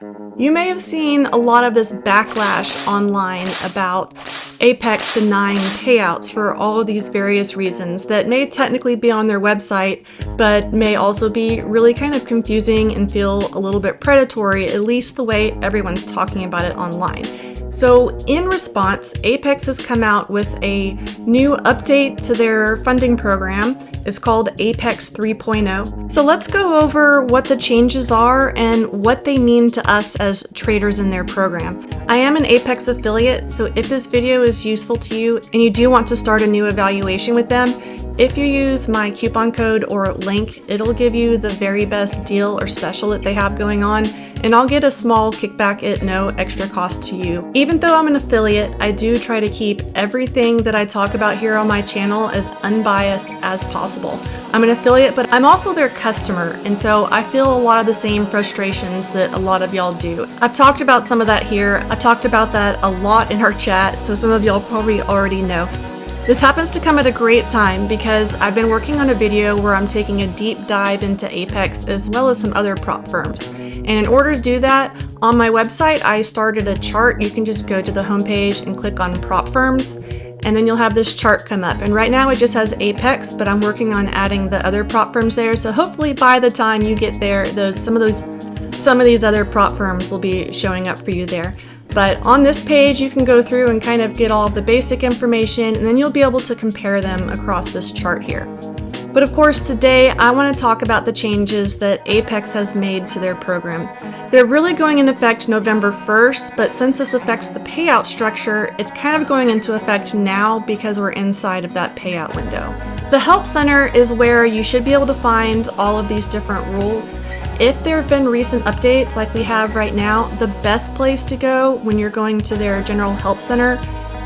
You may have seen a lot of this backlash online about Apex denying payouts for all of these various reasons that may technically be on their website, but may also be really kind of confusing and feel a little bit predatory, at least the way everyone's talking about it online. So in response, Apex has come out with a new update to their funding program. It's called Apex 3.0. So let's go over what the changes are and what they mean to us as traders in their program. I am an Apex affiliate, so if this video is useful to you and you do want to start a new evaluation with them, if you use my coupon code or link, it'll give you the very best deal or special that they have going on, and I'll get a small kickback at no extra cost to you. Even though I'm an affiliate, I do try to keep everything that I talk about here on my channel as unbiased as possible. I'm an affiliate, but I'm also their customer, and so I feel a lot of the same frustrations that a lot of y'all do. I've talked about some of that here. I've talked about that a lot in our chat, so some of y'all probably already know. This happens to come at a great time because I've been working on a video where I'm taking a deep dive into Apex as well as some other prop firms. And in order to do that, on my website, I started a chart. You can just go to the homepage and click on prop firms, and then you'll have this chart come up. And right now it just has Apex, but I'm working on adding the other prop firms there. So hopefully by the time you get there, some of these other prop firms will be showing up for you there. But on this page, you can go through and kind of get all of the basic information, and then you'll be able to compare them across this chart here. But of course, today I want to talk about the changes that Apex has made to their program. They're really going into effect November 1st, but since this affects the payout structure, it's kind of going into effect now because we're inside of that payout window. The Help Center is where you should be able to find all of these different rules. If there have been recent updates like we have right now, the best place to go when you're going to their General Help Center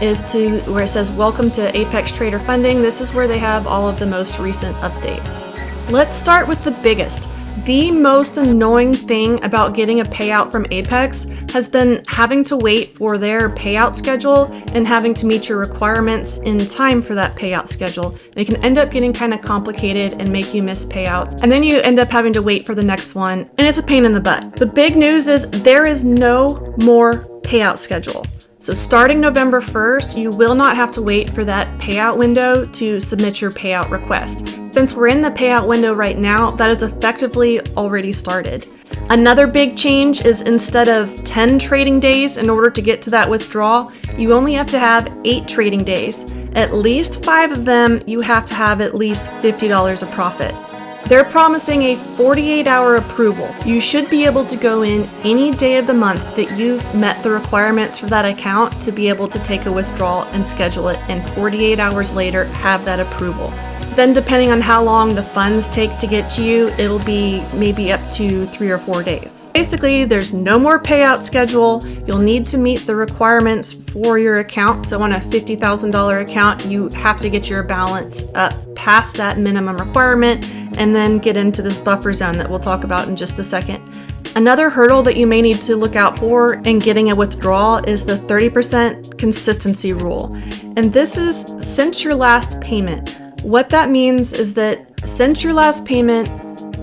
is to where it says Welcome to Apex Trader Funding. This is where they have all of the most recent updates. Let's start with the biggest. The most annoying thing about getting a payout from Apex has been having to wait for their payout schedule and having to meet your requirements in time for that payout schedule. They can end up getting kind of complicated and make you miss payouts. And then you end up having to wait for the next one, and it's a pain in the butt. The big news is there is no more payout schedule. So starting November 1st, you will not have to wait for that payout window to submit your payout request. Since we're in the payout window right now, that is effectively already started. Another big change is instead of 10 trading days in order to get to that withdrawal, you only have to have 8 trading days. At least 5 of them, you have to have at least $50 of profit. They're promising a 48-hour approval. You should be able to go in any day of the month that you've met the requirements for that account to be able to take a withdrawal and schedule it, and 48 hours later have that approval. Then depending on how long the funds take to get to you, it'll be maybe up to 3 or 4 days. Basically, there's no more payout schedule. You'll need to meet the requirements for your account. So on a $50,000 account, you have to get your balance up past that minimum requirement and then get into this buffer zone that we'll talk about in just a second. Another hurdle that you may need to look out for in getting a withdrawal is the 30% consistency rule. And this is since your last payment. What that means is that since your last payment,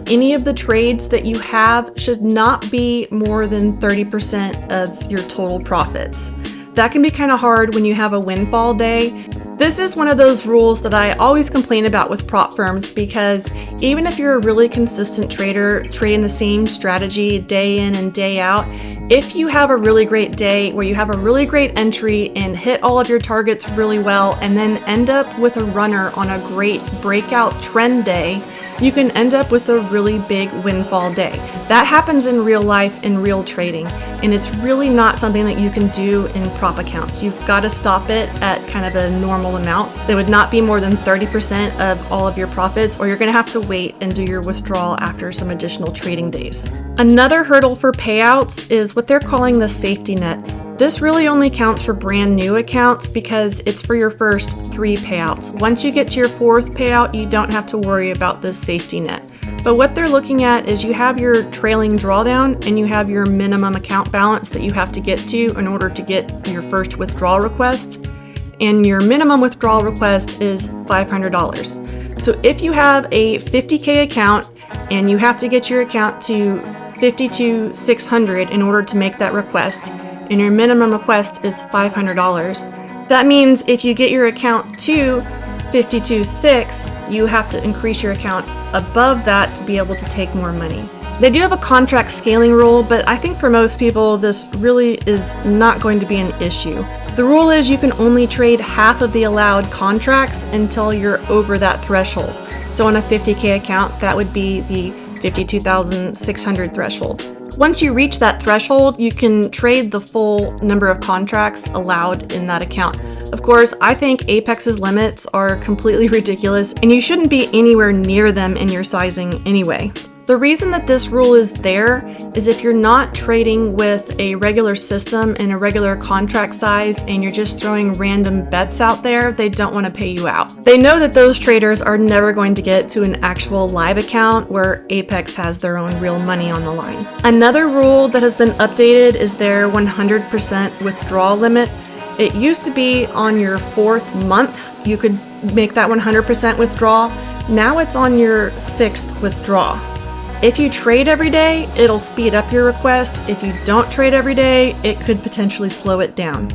any of the trades that you have should not be more than 30% of your total profits. That can be kind of hard when you have a windfall day. This is one of those rules that I always complain about with prop firms, because even if you're a really consistent trader trading the same strategy day in and day out, if you have a really great day where you have a really great entry and hit all of your targets really well and then end up with a runner on a great breakout trend day, you can end up with a really big windfall day. That happens in real life, in real trading, and it's really not something that you can do in prop accounts. You've got to stop it at kind of a normal amount. That would not be more than 30% of all of your profits, or you're going to have to wait and do your withdrawal after some additional trading days. Another hurdle for payouts is what they're calling the safety net. This really only counts for brand new accounts because it's for your first 3 payouts. Once you get to your 4th payout, you don't have to worry about this safety net. But what they're looking at is you have your trailing drawdown and you have your minimum account balance that you have to get to in order to get your first withdrawal request. And your minimum withdrawal request is $500. So if you have a $50K account and you have to get your account to 𝘂𝗪𝗎𝗂 in order to make that request, and your minimum request is $500. That means if you get your account to 𝘂𝗪𝗎𝗂, you have to increase your account above that to be able to take more money. They do have a contract scaling rule, but I think for most people this really is not going to be an issue. The rule is you can only trade half of the allowed contracts until you're over that threshold. So on a 50K account, that would be the $52,600 threshold. Once you reach that threshold, you can trade the full number of contracts allowed in that account. Of course, I think Apex's limits are completely ridiculous, and you shouldn't be anywhere near them in your sizing anyway. The reason that this rule is there is if you're not trading with a regular system and a regular contract size and you're just throwing random bets out there, they don't want to pay you out. They know that those traders are never going to get to an actual live account where Apex has their own real money on the line. Another rule that has been updated is their 100% withdrawal limit. It used to be on your 4th month you could make that 100% withdrawal. Now it's on your 6th withdrawal. If you trade every day, it'll speed up your request. If you don't trade every day, it could potentially slow it down.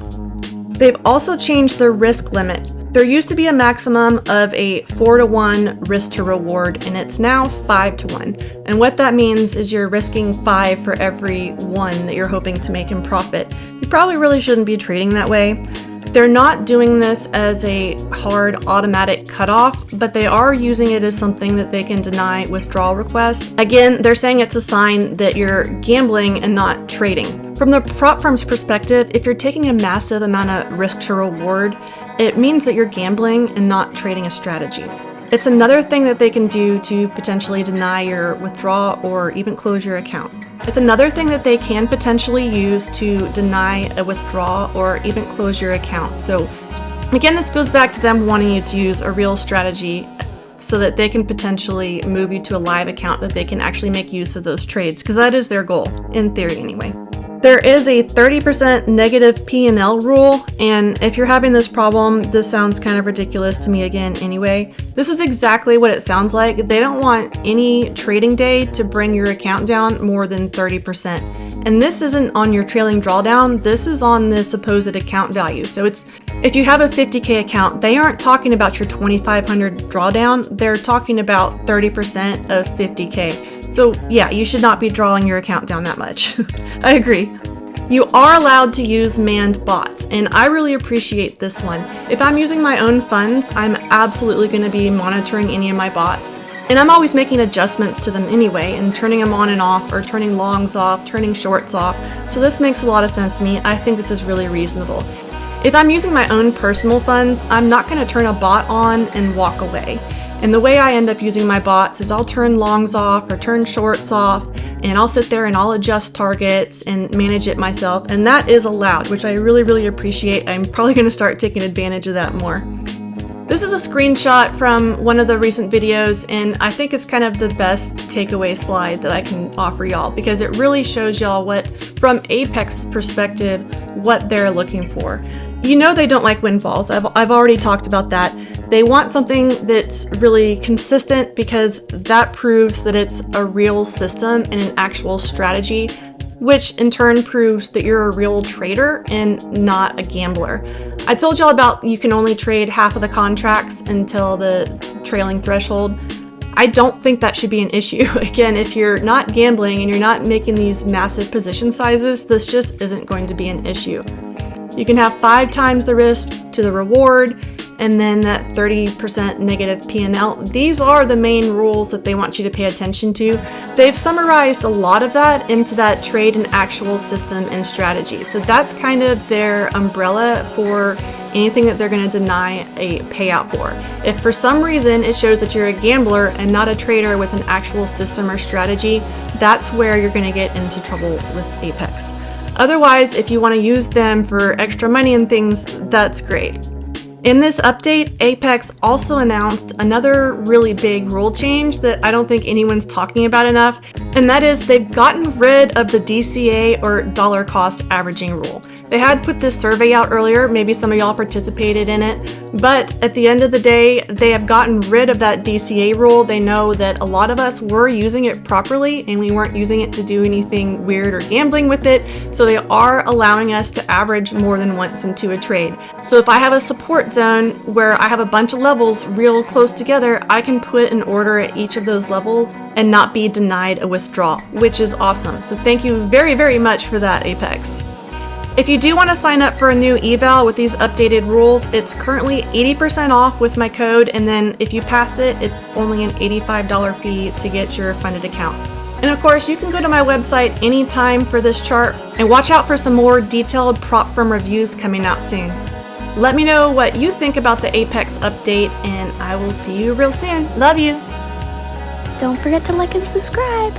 They've also changed the risk limit. There used to be a maximum of a 4-to-1 risk to reward, and it's now 5-to-1. And what that means is you're risking 5 for every 1 that you're hoping to make in profit. You probably really shouldn't be trading that way. They're not doing this as a hard automatic cutoff, but they are using it as something that they can deny withdrawal requests. Again, they're saying it's a sign that you're gambling and not trading. From the prop firm's perspective, if you're taking a massive amount of risk to reward, it means that you're gambling and not trading a strategy. It's another thing that they can do to potentially deny your withdrawal or even close your account. It's another thing that they can potentially use to deny a withdrawal or even close your account. So again, this goes back to them wanting you to use a real strategy so that they can potentially move you to a live account that they can actually make use of those trades, because that is their goal, in theory anyway. There is a 30% negative P&L rule, and if you're having this problem, this sounds kind of ridiculous to me again anyway. This is exactly what it sounds like. They don't want any trading day to bring your account down more than 30%. And this isn't on your trailing drawdown, this is on the supposed account value. So if you have a 50K account, they aren't talking about your 2,500 drawdown, they're talking about 30% of 50K. So yeah, you should not be drawing your account down that much. I agree. You are allowed to use manned bots, and I really appreciate this one. If I'm using my own funds, I'm absolutely going to be monitoring any of my bots. And I'm always making adjustments to them anyway, and turning them on and off, or turning longs off, turning shorts off. So this makes a lot of sense to me. I think this is really reasonable. If I'm using my own personal funds, I'm not going to turn a bot on and walk away. And the way I end up using my bots is I'll turn longs off or turn shorts off, and I'll sit there and I'll adjust targets and manage it myself. And that is allowed, which I really, really appreciate. I'm probably going to start taking advantage of that more. This is a screenshot from one of the recent videos, and I think it's kind of the best takeaway slide that I can offer y'all, because it really shows y'all what, from Apex perspective, what they're looking for. You know they don't like windfalls. I've already talked about that. They want something that's really consistent, because that proves that it's a real system and an actual strategy, which in turn proves that you're a real trader and not a gambler. I told y'all about you can only trade half of the contracts until the trailing threshold. I don't think that should be an issue. Again, if you're not gambling and you're not making these massive position sizes, this just isn't going to be an issue. You can have 5 times the risk to the reward, and then that 30% negative P&L. These are the main rules that they want you to pay attention to. They've summarized a lot of that into that trade and actual system and strategy. So that's kind of their umbrella for anything that they're going to deny a payout for. If for some reason it shows that you're a gambler and not a trader with an actual system or strategy, that's where you're going to get into trouble with Apex. Otherwise, if you want to use them for extra money and things, that's great. In this update, Apex also announced another really big rule change that I don't think anyone's talking about enough. And that is they've gotten rid of the DCA or dollar cost averaging rule. They had put this survey out earlier, maybe some of y'all participated in it, but at the end of the day, they have gotten rid of that DCA rule. They know that a lot of us were using it properly and we weren't using it to do anything weird or gambling with it, so they are allowing us to average more than once into a trade. So if I have a support zone where I have a bunch of levels real close together, I can put an order at each of those levels and not be denied a withdrawal, which is awesome. So thank you very, very much for that, Apex. If you do want to sign up for a new eval with these updated rules, it's currently 80% off with my code, and then if you pass it, it's only an $85 fee to get your funded account. And of course, you can go to my website anytime for this chart, and watch out for some more detailed prop firm reviews coming out soon. Let me know what you think about the Apex update, and I will see you real soon. Love you! Don't forget to like and subscribe.